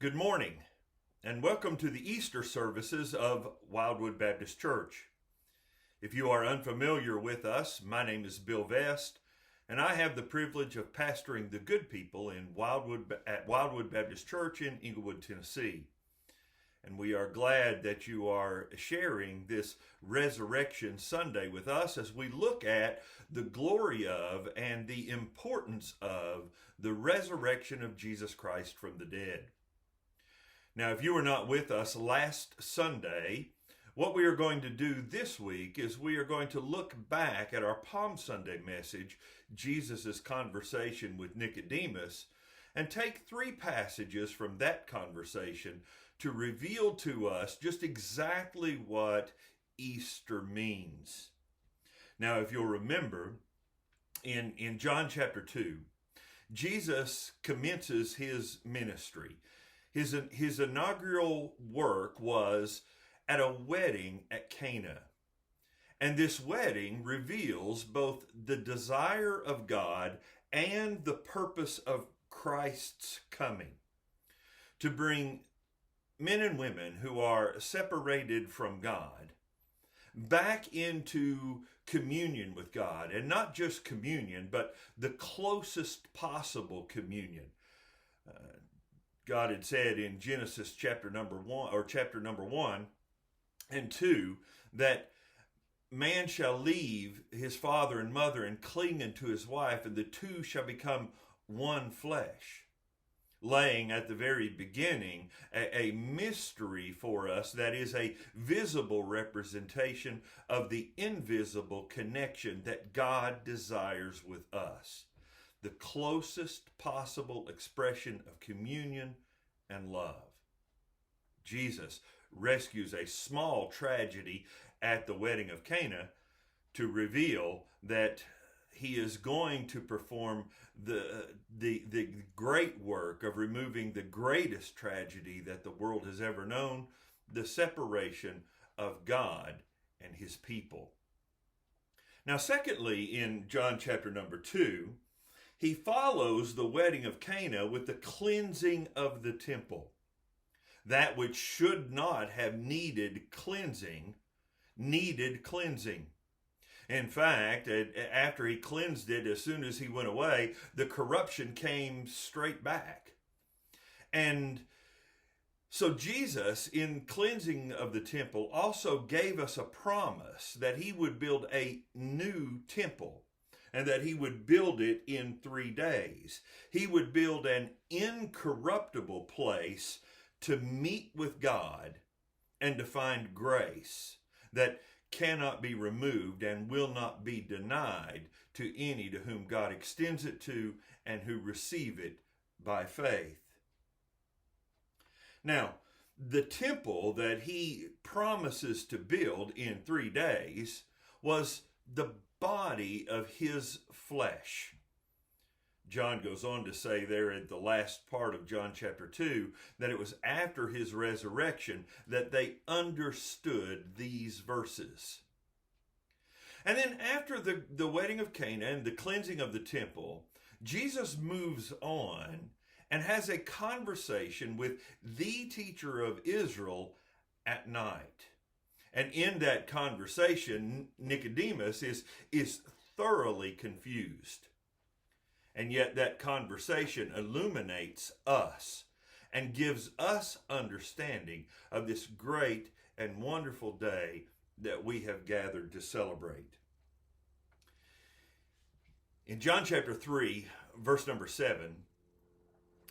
Good morning, and welcome to the Easter services of Wildwood Baptist Church. If you are unfamiliar with us, my name is Bill Vest, and I have the privilege of pastoring the good people at Wildwood Baptist Church in Englewood, Tennessee. And we are glad that you are sharing this Resurrection Sunday with us as we look at the glory of and the importance of the resurrection of Jesus Christ from the dead. Now, if you were not with us last Sunday, what we are going to do this week is we are going to look back at our Palm Sunday message, Jesus' conversation with Nicodemus, and take three passages from that conversation to reveal to us just exactly what Easter means. Now, if you'll remember, in John chapter 2, Jesus commences his ministry. His inaugural work was at a wedding at Cana. And this wedding reveals both the desire of God and the purpose of Christ's coming to bring men and women who are separated from God back into communion with God. And not just communion, but the closest possible communion. God had said in Genesis chapter number 1 and 2 that man shall leave his father and mother and cling unto his wife, and the two shall become one flesh, laying at the very beginning a mystery for us that is a visible representation of the invisible connection that God desires with us. The closest possible expression of communion and love. Jesus rescues a small tragedy at the wedding of Cana to reveal that he is going to perform the great work of removing the greatest tragedy that the world has ever known, the separation of God and his people. Now, secondly, in John chapter number 2, he follows the wedding of Cana with the cleansing of the temple. That which should not have needed cleansing, needed cleansing. In fact, after he cleansed it, as soon as he went away, the corruption came straight back. And so Jesus, in cleansing of the temple, also gave us a promise that he would build a new temple, and that he would build it in 3 days. He would build an incorruptible place to meet with God and to find grace that cannot be removed and will not be denied to any to whom God extends it to and who receive it by faith. Now, the temple that he promises to build in 3 days was the body of his flesh. John goes on to say there at the last part of John chapter 2 that it was after his resurrection that they understood these verses. And then after the wedding of Cana and the cleansing of the temple, Jesus moves on and has a conversation with the teacher of Israel at night. And in that conversation, Nicodemus is thoroughly confused. And yet that conversation illuminates us and gives us understanding of this great and wonderful day that we have gathered to celebrate. In John chapter 3, verse number 7,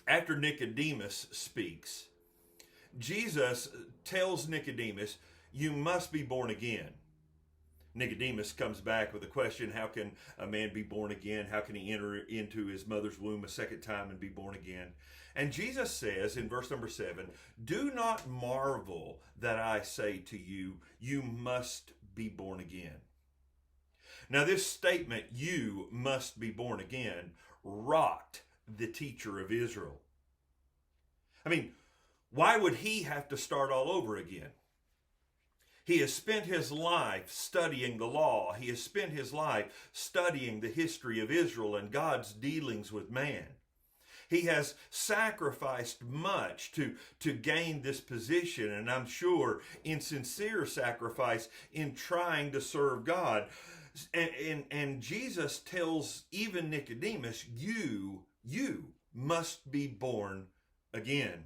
after Nicodemus speaks, Jesus tells Nicodemus, "You must be born again." Nicodemus comes back with a question, how can a man be born again? How can he enter into his mother's womb a second time and be born again? And Jesus says in verse number 7, "Do not marvel that I say to you, you must be born again." Now this statement, "you must be born again," rocked the teacher of Israel. I mean, why would he have to start all over again? He has spent his life studying the law. He has spent his life studying the history of Israel and God's dealings with man. He has sacrificed much to gain this position, and I'm sure in sincere sacrifice in trying to serve God. And Jesus tells even Nicodemus, you must be born again.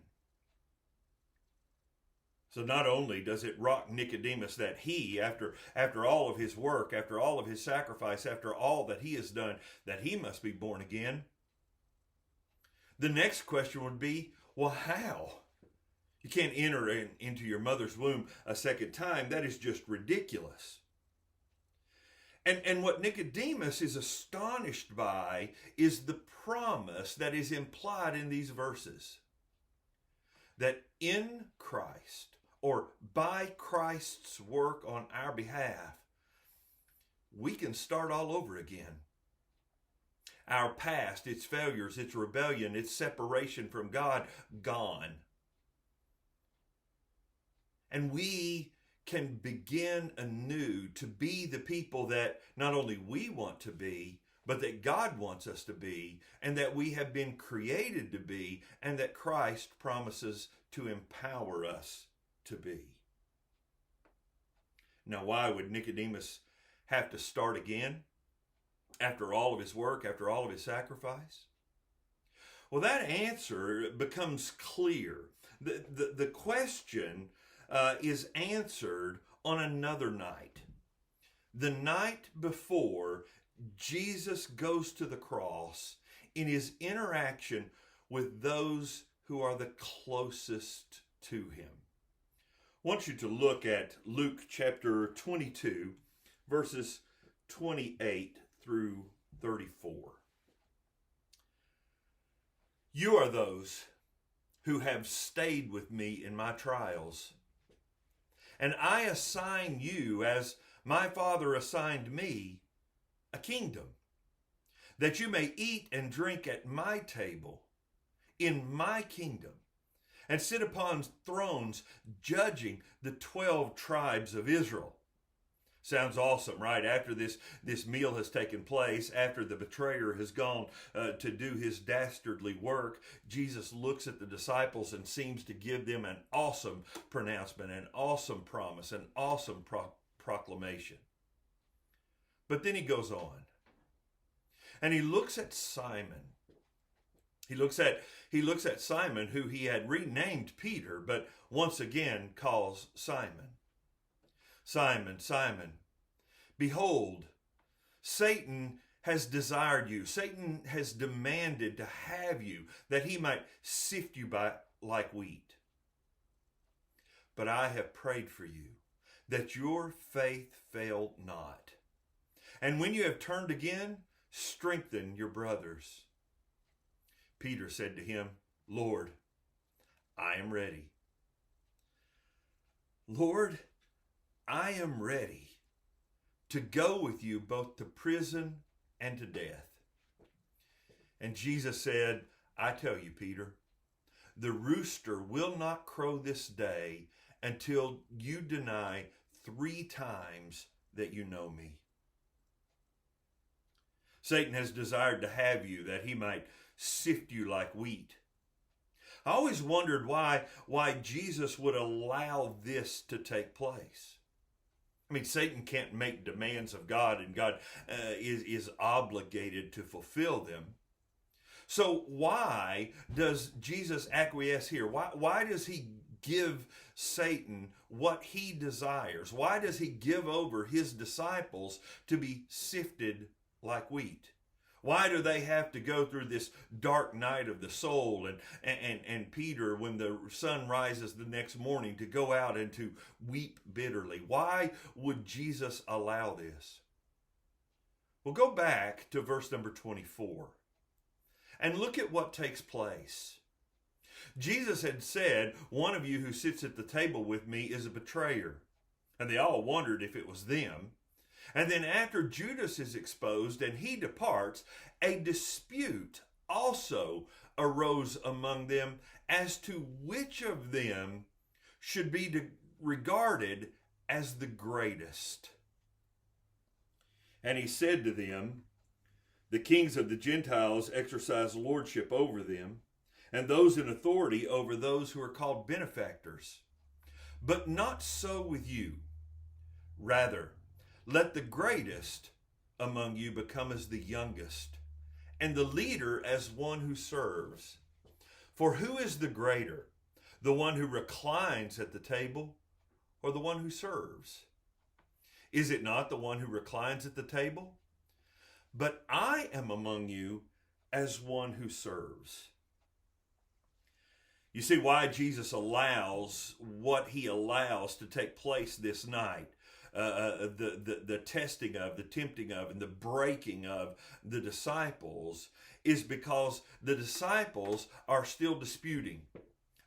So not only does it rock Nicodemus that he, after all of his work, after all of his sacrifice, after all that he has done, that he must be born again. The next question would be, well, how? You can't enter into your mother's womb a second time. That is just ridiculous. And what Nicodemus is astonished by is the promise that is implied in these verses. That in Christ, or by Christ's work on our behalf, we can start all over again. Our past, its failures, its rebellion, its separation from God, gone. And we can begin anew to be the people that not only we want to be, but that God wants us to be, and that we have been created to be, and that Christ promises to empower us to be. Now, why would Nicodemus have to start again after all of his work, after all of his sacrifice? Well, that answer becomes clear. The question is answered on another night. The night before Jesus goes to the cross in his interaction with those who are the closest to him. I want you to look at Luke chapter 22, verses 28 through 34. You are those who have stayed with me in my trials, and I assign you, as my Father assigned me, a kingdom, that you may eat and drink at my table in my kingdom, and sit upon thrones judging the 12 tribes of Israel. Sounds awesome, right? After this meal has taken place, after the betrayer has gone to do his dastardly work, Jesus looks at the disciples and seems to give them an awesome pronouncement, an awesome promise, an awesome proclamation. But then he goes on, and he looks at Simon. He looks at Simon, who he had renamed Peter, but once again calls Simon. Simon, Simon, behold, Satan has desired you. Satan has demanded to have you, that he might sift you like wheat. But I have prayed for you, that your faith fail not. And when you have turned again, strengthen your brothers. Peter said to him, Lord, I am ready. Lord, I am ready to go with you both to prison and to death. And Jesus said, I tell you, Peter, the rooster will not crow this day until you deny 3 times that you know me. Satan has desired to have you, that he might sift you like wheat. I always wondered why Jesus would allow this to take place. I mean, Satan can't make demands of God, and God is obligated to fulfill them. So why does Jesus acquiesce here? Why does he give Satan what he desires? Why does he give over his disciples to be sifted like wheat? Why do they have to go through this dark night of the soul, and Peter, when the sun rises the next morning, to go out and to weep bitterly? Why would Jesus allow this? Well, go back to verse number 24 and look at what takes place. Jesus had said, one of you who sits at the table with me is a betrayer. And they all wondered if it was them. And then after Judas is exposed and he departs, a dispute also arose among them as to which of them should be regarded as the greatest. And he said to them, The kings of the Gentiles exercise lordship over them, and those in authority over those who are called benefactors. But not so with you. Rather, let the greatest among you become as the youngest, and the leader as one who serves. For who is the greater, the one who reclines at the table or the one who serves? Is it not the one who reclines at the table? But I am among you as one who serves. You see why Jesus allows what he allows to take place this night. The testing of, the tempting of, and the breaking of the disciples is because the disciples are still disputing.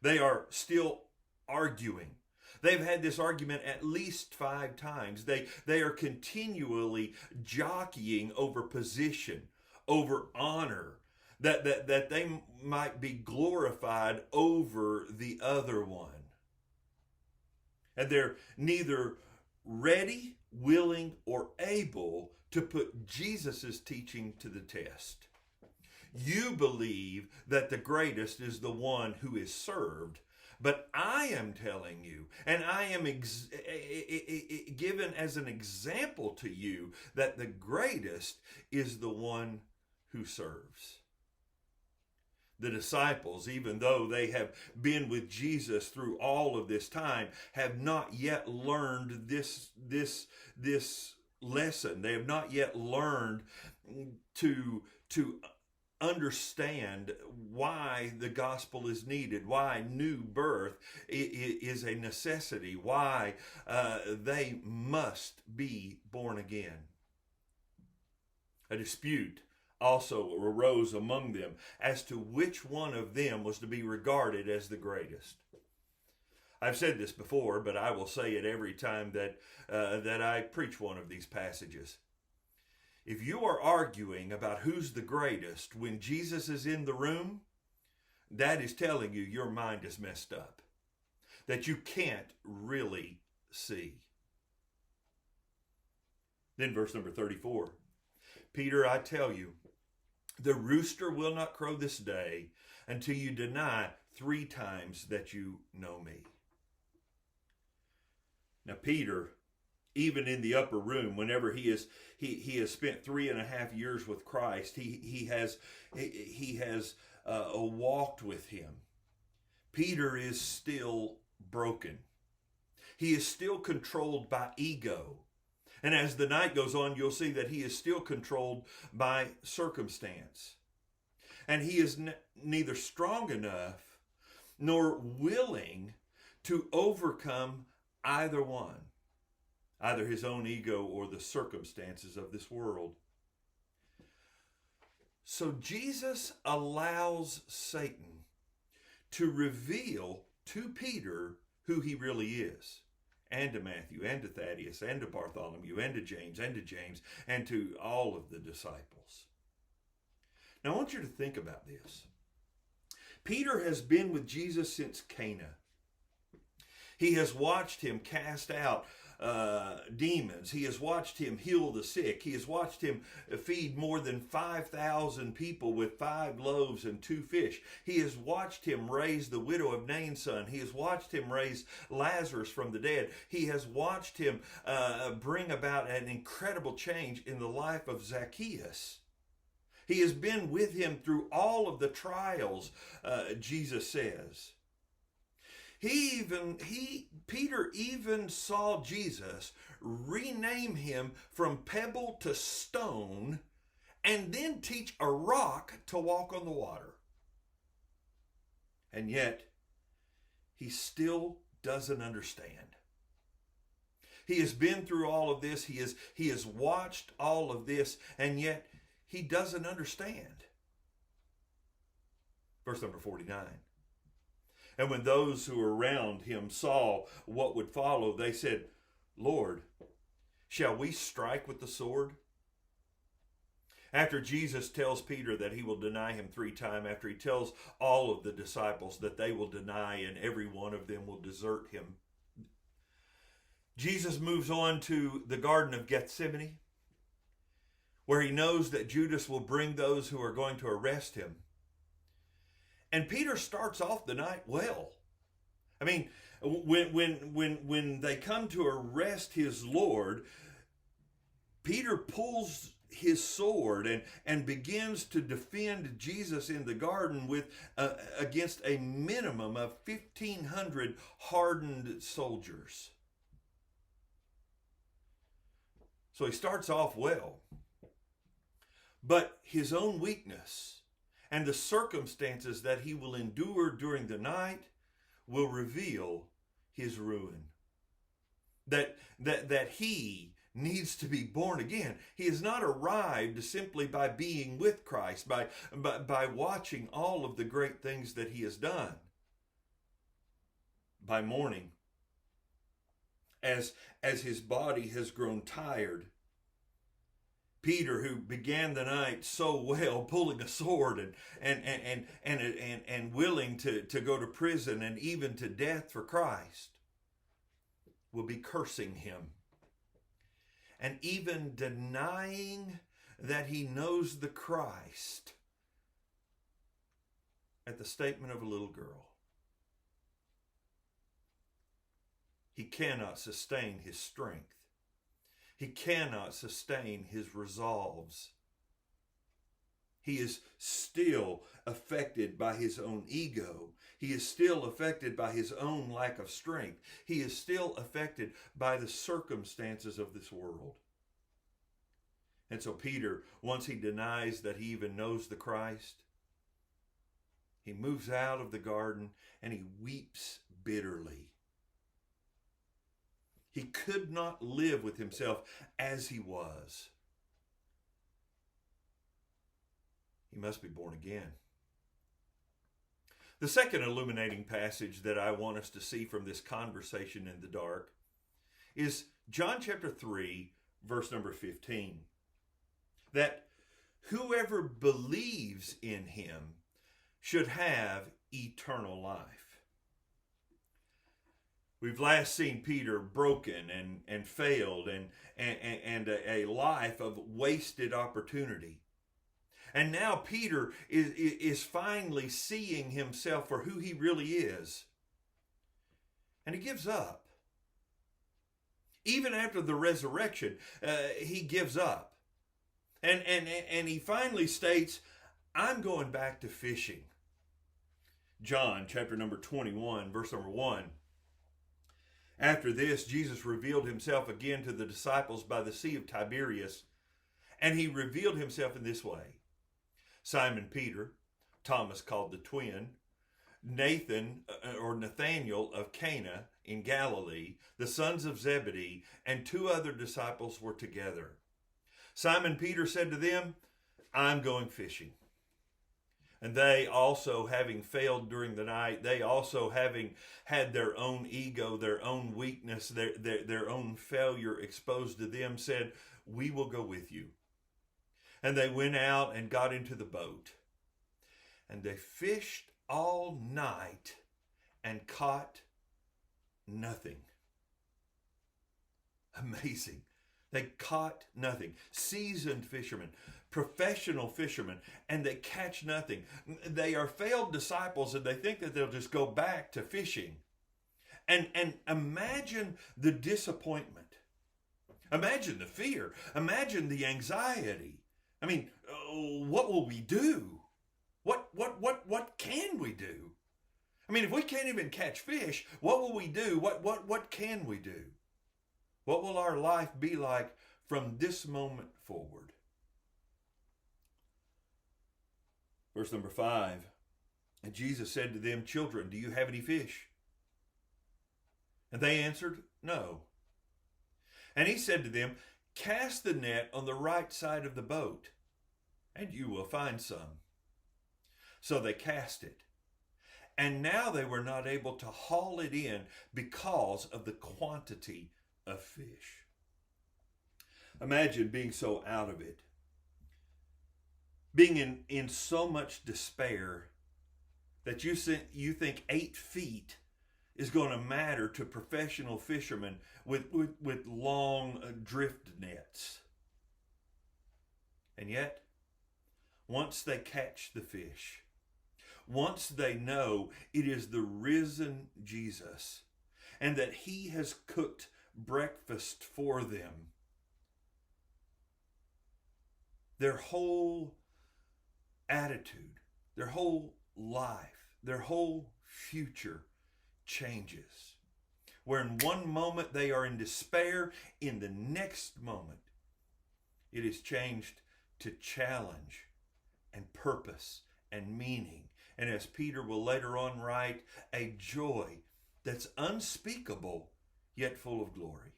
They are still arguing. They've had this argument at least 5 times. They are continually jockeying over position, over honor, that they might be glorified over the other one. And they're neither ready, willing, or able to put Jesus' teaching to the test. You believe that the greatest is the one who is served, but I am telling you, and I am given as an example to you, that the greatest is the one who serves. The disciples, even though they have been with Jesus through all of this time, have not yet learned this lesson. They have not yet learned to understand why the gospel is needed, why new birth is a necessity, why they must be born again. A dispute also arose among them as to which one of them was to be regarded as the greatest. I've said this before, but I will say it every time that I preach one of these passages. If you are arguing about who's the greatest when Jesus is in the room, that is telling you your mind is messed up, that you can't really see. Then verse number 34. Peter, I tell you, the rooster will not crow this day until you deny 3 times that you know me. Now, Peter, even in the upper room, whenever he has spent 3.5 years with Christ, he has walked with him. Peter is still broken. He is still controlled by ego. And as the night goes on, you'll see that he is still controlled by circumstance. And he is neither strong enough nor willing to overcome either one, either his own ego or the circumstances of this world. So Jesus allows Satan to reveal to Peter who he really is, and to Matthew, and to Thaddeus, and to Bartholomew, and to James, and to all of the disciples. Now I want you to think about this. Peter has been with Jesus since Cana. He has watched him cast out demons. He has watched him heal the sick. He has watched him feed more than 5,000 people with 5 loaves and 2 fish. He has watched him raise the widow of Nain's son. He has watched him raise Lazarus from the dead. He has watched him bring about an incredible change in the life of Zacchaeus. He has been with him through all of the trials, Jesus says. Peter even saw Jesus rename him from pebble to stone and then teach a rock to walk on the water. And yet, he still doesn't understand. He has been through all of this. He has watched all of this, and yet he doesn't understand. Verse number 49. And when those who were around him saw what would follow, they said, Lord, shall we strike with the sword? After Jesus tells Peter that he will deny him 3 times, after he tells all of the disciples that they will deny and every one of them will desert him, Jesus moves on to the Garden of Gethsemane, where he knows that Judas will bring those who are going to arrest him. And Peter starts off the night well. I mean, when they come to arrest his Lord, Peter pulls his sword and begins to defend Jesus in the garden with against a minimum of 1,500 hardened soldiers. So he starts off well. But his own weakness and the circumstances that he will endure during the night will reveal his ruin. That he needs to be born again. He has not arrived simply by being with Christ, by watching all of the great things that he has done. By morning, as his body has grown tired, Peter, who began the night so well, pulling a sword and willing to go to prison and even to death for Christ, will be cursing him and even denying that he knows the Christ at the statement of a little girl. He cannot sustain his strength. He cannot sustain his resolves. He is still affected by his own ego. He is still affected by his own lack of strength. He is still affected by the circumstances of this world. And so Peter, once he denies that he even knows the Christ, he moves out of the garden and he weeps bitterly. He could not live with himself as he was. He must be born again. The second illuminating passage that I want us to see from this conversation in the dark is John chapter 3, verse number 15. That whoever believes in him should have eternal life. We've last seen Peter broken and failed and a life of wasted opportunity. And now Peter is finally seeing himself for who he really is. And he gives up. Even after the resurrection, he gives up. And he finally states, I'm going back to fishing. John chapter number 21, verse number 1. After this, Jesus revealed himself again to the disciples by the Sea of Tiberias, and he revealed himself in this way. Simon Peter, Thomas called the twin, Nathanael of Cana in Galilee, the sons of Zebedee, and two other disciples were together. Simon Peter said to them, I'm going fishing. And they also, having failed during the night, they also having had their own ego, their own weakness, their own failure exposed to them, said, we will go with you. And they went out and got into the boat. And they fished all night and caught nothing. Amazing. They caught nothing. Seasoned fishermen, professional fishermen, and they catch nothing. They are failed disciples and they think that they'll just go back to fishing. And imagine the disappointment. Imagine the fear. Imagine the anxiety. I mean, what will we do? What can we do? I mean, if we can't even catch fish, what will we do? What can we do? What will our life be like from this moment forward? Verse number 5. And Jesus said to them, children, do you have any fish? And they answered, no. And he said to them, cast the net on the right side of the boat, and you will find some. So they cast it. And now they were not able to haul it in because of the quantity of fish. Imagine being so out of it. Being in so much despair that you think 8 feet is going to matter to professional fishermen with long drift nets. And yet, once they catch the fish, once they know it is the risen Jesus and that he has cooked breakfast for them, their whole attitude, their whole life, their whole future changes. Where in one moment they are in despair, in the next moment it is changed to challenge and purpose and meaning. And as Peter will later on write, a joy that's unspeakable yet full of glory.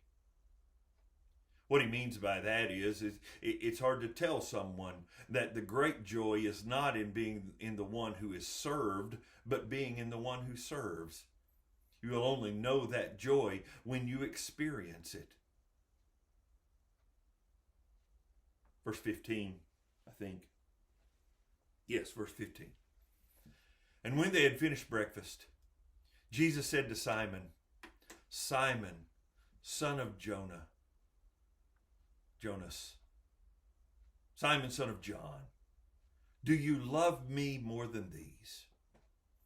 What he means by that is it's hard to tell someone that the great joy is not in being in the one who is served, but being in the one who serves. You will only know that joy when you experience it. Verse 15, I think. Yes, verse 15. And when they had finished breakfast, Jesus said to Simon, Simon, son of Jonas, Simon, son of John, do you love me more than these?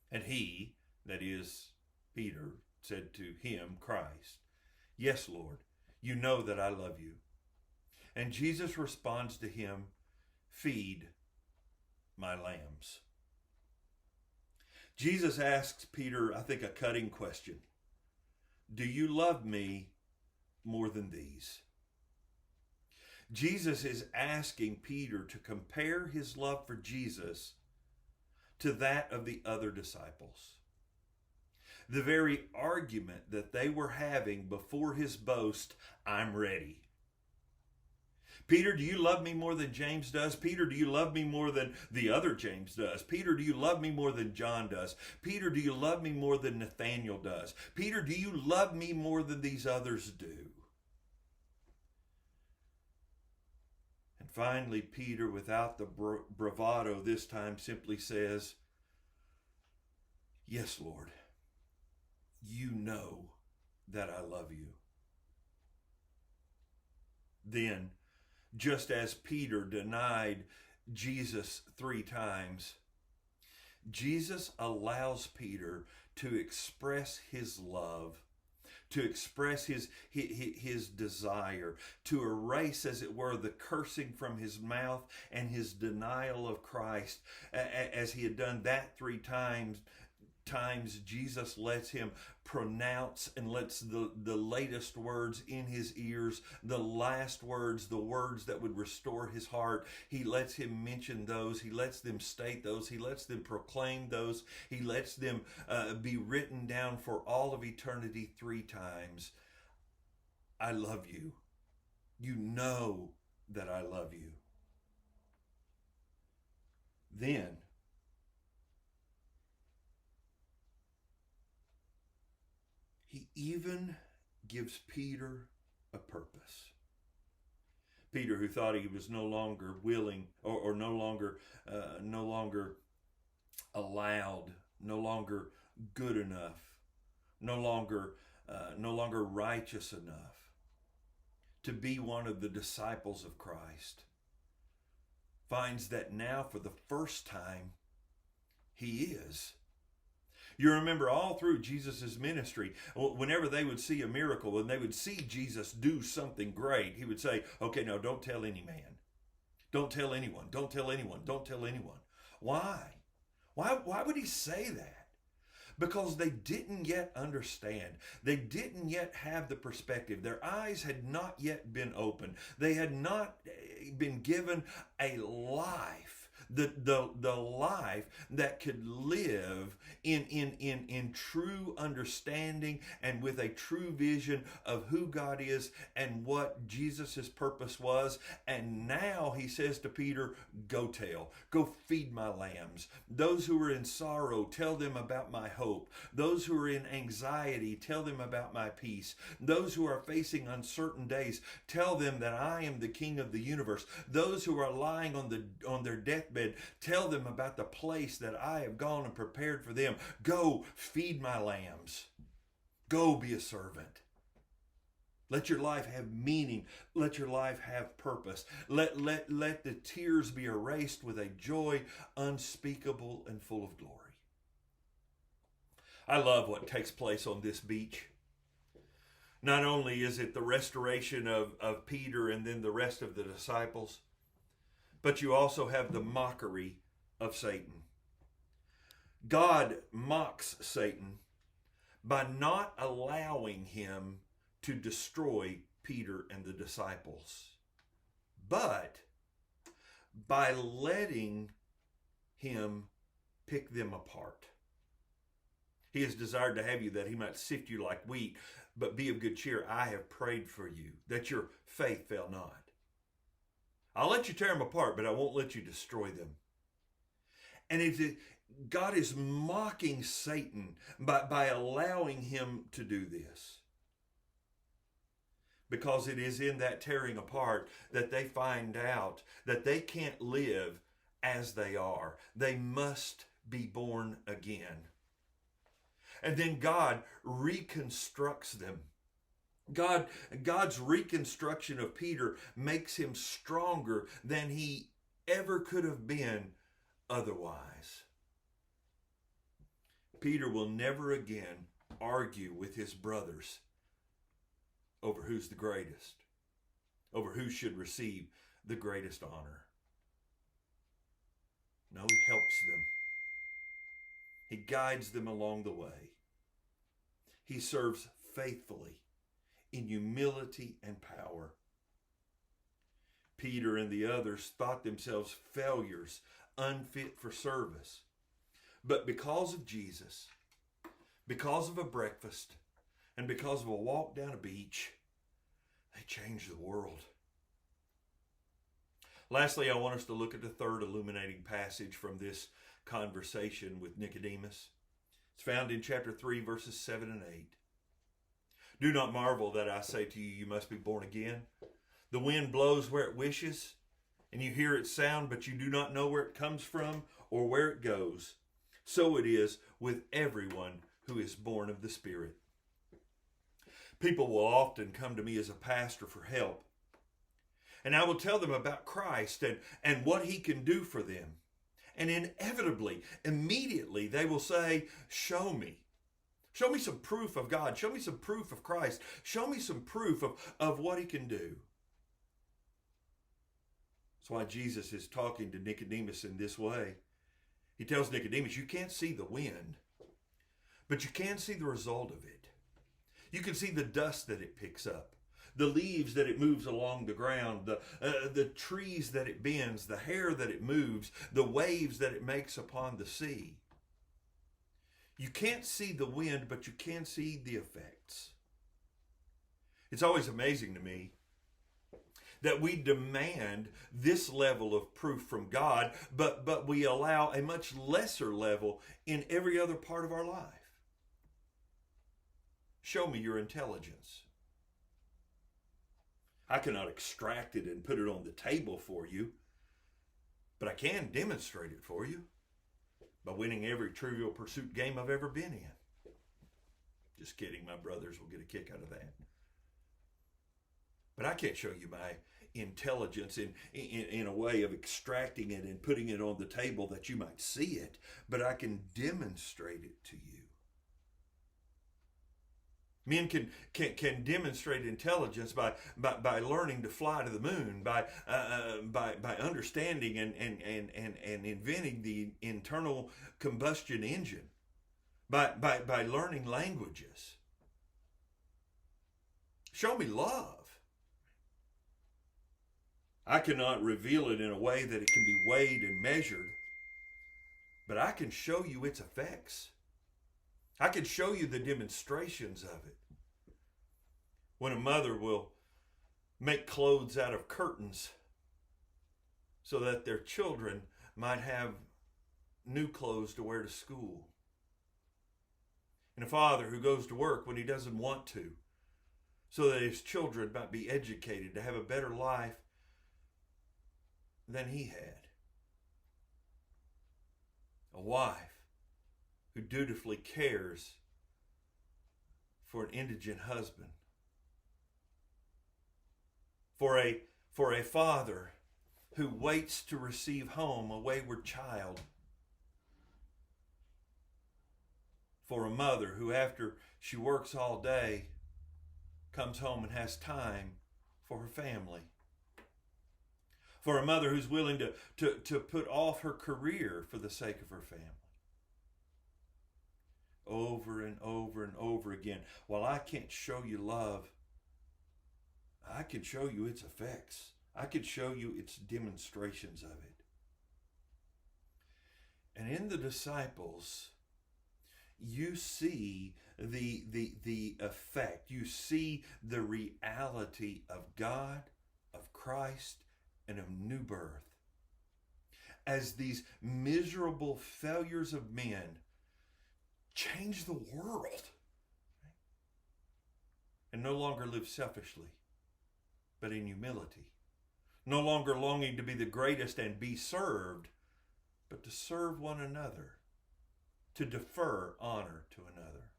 And he, that is Peter, said to him, Christ, yes, Lord, you know that I love you. And Jesus responds to him, feed my lambs. Jesus asks Peter, I think, a cutting question. Do you love me more than these? Jesus is asking Peter to compare his love for Jesus to that of the other disciples. The very argument that they were having before his boast, I'm ready. Peter, do you love me more than James does? Peter, do you love me more than the other James does? Peter, do you love me more than John does? Peter, do you love me more than Nathaniel does? Peter, do you love me more than these others do? And finally, Peter, without the bravado this time, simply says, yes, Lord, you know that I love you. Then, just as Peter denied Jesus 3 times, Jesus allows Peter to express his love, to express his desire, to erase, as it were, the cursing from his mouth and his denial of Christ. As he had done that 3 times, Jesus lets him pronounce and lets the latest words in his ears, the last words, the words that would restore his heart. He lets him mention those. He lets them state those. He lets them proclaim those. He lets them be written down for all of eternity 3 times. I love you. You know that I love you. Then, he even gives Peter a purpose. Peter, who thought he was no longer willing or no longer allowed, no longer good enough, no longer righteous enough to be one of the disciples of Christ, finds that now for the first time he is. You remember all through Jesus' ministry, whenever they would see a miracle, when they would see Jesus do something great, he would say, okay, now don't tell any man. Don't tell anyone. Don't tell anyone. Don't tell anyone. Why? Why would he say that? Because they didn't yet understand. They didn't yet have the perspective. Their eyes had not yet been opened. They had not been given a life. The life that could live in true understanding and with a true vision of who God is and what Jesus' purpose was. And now he says to Peter, go feed my lambs. Those who are in sorrow, tell them about my hope. Those who are in anxiety, tell them about my peace. Those who are facing uncertain days, tell them that I am the King of the universe. Those who are lying on their deathbed, tell them about the place that I have gone and prepared for them. Go feed my lambs. Go be a servant. Let your life have meaning. Let your life have purpose. Let the tears be erased with a joy unspeakable and full of glory. I love what takes place on this beach. Not only is it the restoration of Peter and then the rest of the disciples, but you also have the mockery of Satan. God mocks Satan by not allowing him to destroy Peter and the disciples, but by letting him pick them apart. He has desired to have you that he might sift you like wheat, but be of good cheer. I have prayed for you, that your faith fail not. I'll let you tear them apart, but I won't let you destroy them. And God is mocking Satan by allowing him to do this. Because it is in that tearing apart that they find out that they can't live as they are. They must be born again. And then God reconstructs them. God's reconstruction of Peter makes him stronger than he ever could have been otherwise. Peter will never again argue with his brothers over who's the greatest, over who should receive the greatest honor. No, he helps them. He guides them along the way. He serves faithfully in humility and power. Peter and the others thought themselves failures, unfit for service. But because of Jesus, because of a breakfast, and because of a walk down a beach, they changed the world. Lastly, I want us to look at the third illuminating passage from this conversation with Nicodemus. It's found in chapter 3, verses 7 and 8. Do not marvel that I say to you, you must be born again. The wind blows where it wishes, and you hear its sound, but you do not know where it comes from or where it goes. So it is with everyone who is born of the Spirit. People will often come to me as a pastor for help, and I will tell them about Christ and what he can do for them. And inevitably, immediately, they will say, show me. Show me some proof of God. Show me some proof of Christ. Show me some proof of what he can do. That's why Jesus is talking to Nicodemus in this way. He tells Nicodemus, you can't see the wind, but you can see the result of it. You can see the dust that it picks up, the leaves that it moves along the ground, the trees that it bends, the hair that it moves, the waves that it makes upon the sea. You can't see the wind, but you can see the effects. It's always amazing to me that we demand this level of proof from God, but we allow a much lesser level in every other part of our life. Show me your intelligence. I cannot extract it and put it on the table for you, but I can demonstrate it for you by winning every Trivial Pursuit game I've ever been in. Just kidding, my brothers will get a kick out of that. But I can't show you my intelligence in a way of extracting it and putting it on the table that you might see it, but I can demonstrate it to you. Men can demonstrate intelligence by learning to fly to the moon, by understanding and inventing the internal combustion engine, by learning languages. Show me love. I cannot reveal it in a way that it can be weighed and measured, but I can show you its effects. I can show you the demonstrations of it. When a mother will make clothes out of curtains so that their children might have new clothes to wear to school. And a father who goes to work when he doesn't want to, so that his children might be educated to have a better life than he had. A wife who dutifully cares for an indigent husband. For a father who waits to receive home a wayward child. For a mother who, after she works all day, comes home and has time for her family. For a mother who's willing to put off her career for the sake of her family. Over and over and over again. While I can't show you love, I can show you its effects. I can show you its demonstrations of it. And in the disciples, you see the effect. You see the reality of God, of Christ, and of new birth. As these miserable failures of men change the world and no longer live selfishly, but in humility. No longer longing to be the greatest and be served, but to serve one another, to defer honor to another.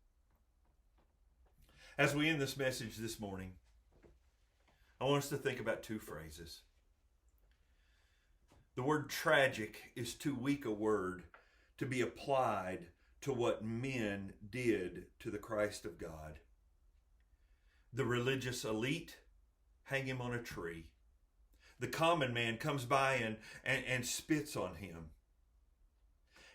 As we end this message this morning, I want us to think about two phrases. The word tragic is too weak a word to be applied to what men did to the Christ of God. The religious elite hang him on a tree. The common man comes by and spits on him.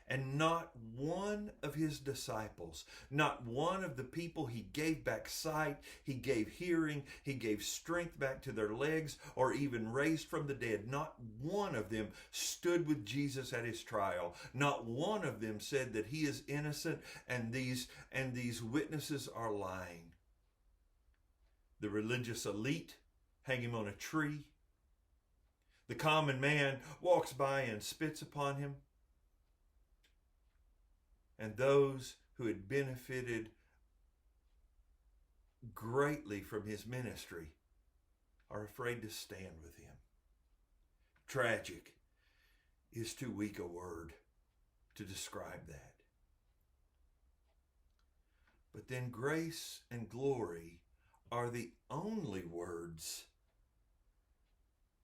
And not one of his disciples, not one of the people he gave back sight, he gave hearing, he gave strength back to their legs, or even raised from the dead, not one of them stood with Jesus at his trial. Not one of them said that he is innocent and these witnesses are lying. The religious elite hang him on a tree. The common man walks by and spits upon him. And those who had benefited greatly from his ministry are afraid to stand with him. Tragic is too weak a word to describe that. But then grace and glory are the only words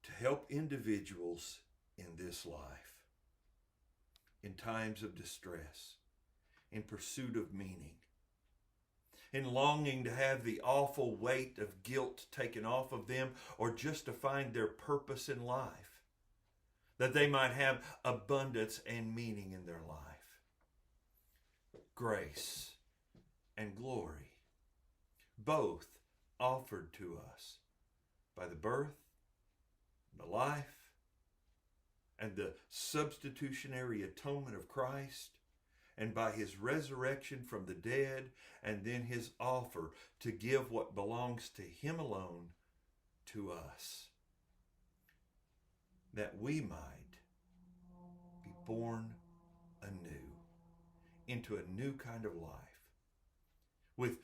to help individuals in this life, in times of distress, in pursuit of meaning, in longing to have the awful weight of guilt taken off of them, or just to find their purpose in life, that they might have abundance and meaning in their life. Grace and glory, both offered to us by the birth, the life, and the substitutionary atonement of Christ, and by his resurrection from the dead, and then his offer to give what belongs to him alone to us, that we might be born anew into a new kind of life, with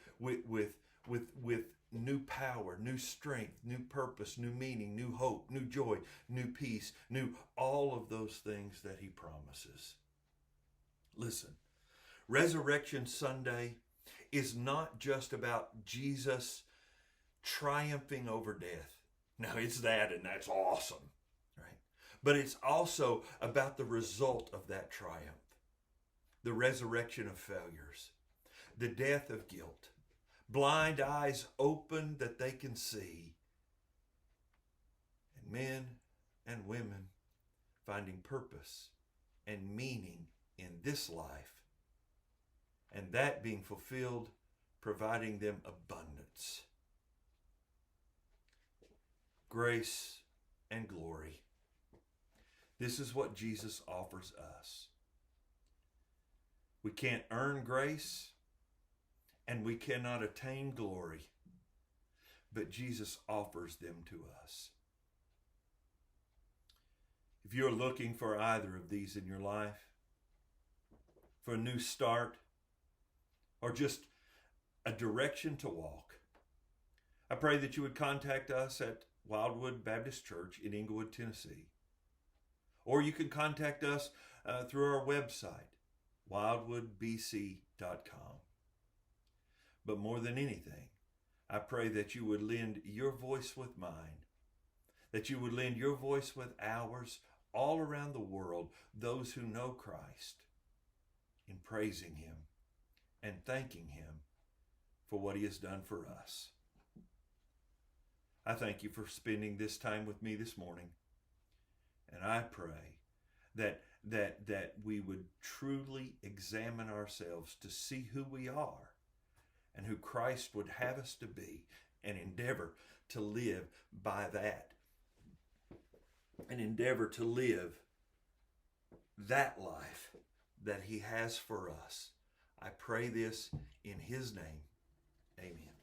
new power, new strength, new purpose, new meaning, new hope, new joy, new peace, new all of those things that he promises. Listen, Resurrection Sunday is not just about Jesus triumphing over death. Now, it's that, and that's awesome, right? But it's also about the result of that triumph, the resurrection of failures, the death of guilt, blind eyes open that they can see, and men and women finding purpose and meaning in this life, and that being fulfilled, providing them abundance. Grace and glory. This is what Jesus offers us. We can't earn grace, and we cannot attain glory, but Jesus offers them to us. If you're looking for either of these in your life, for a new start, or just a direction to walk, I pray that you would contact us at Wildwood Baptist Church in Englewood, Tennessee. Or you can contact us through our website, wildwoodbc.com. But more than anything, I pray that you would lend your voice with mine that you would lend your voice with ours all around the world, those who know Christ, in praising him and thanking him for what he has done for us. I thank you for spending this time with me this morning. And I pray that we would truly examine ourselves to see who we are and who Christ would have us to be, and endeavor to live by that. And endeavor to live that life that he has for us. I pray this in his name. Amen.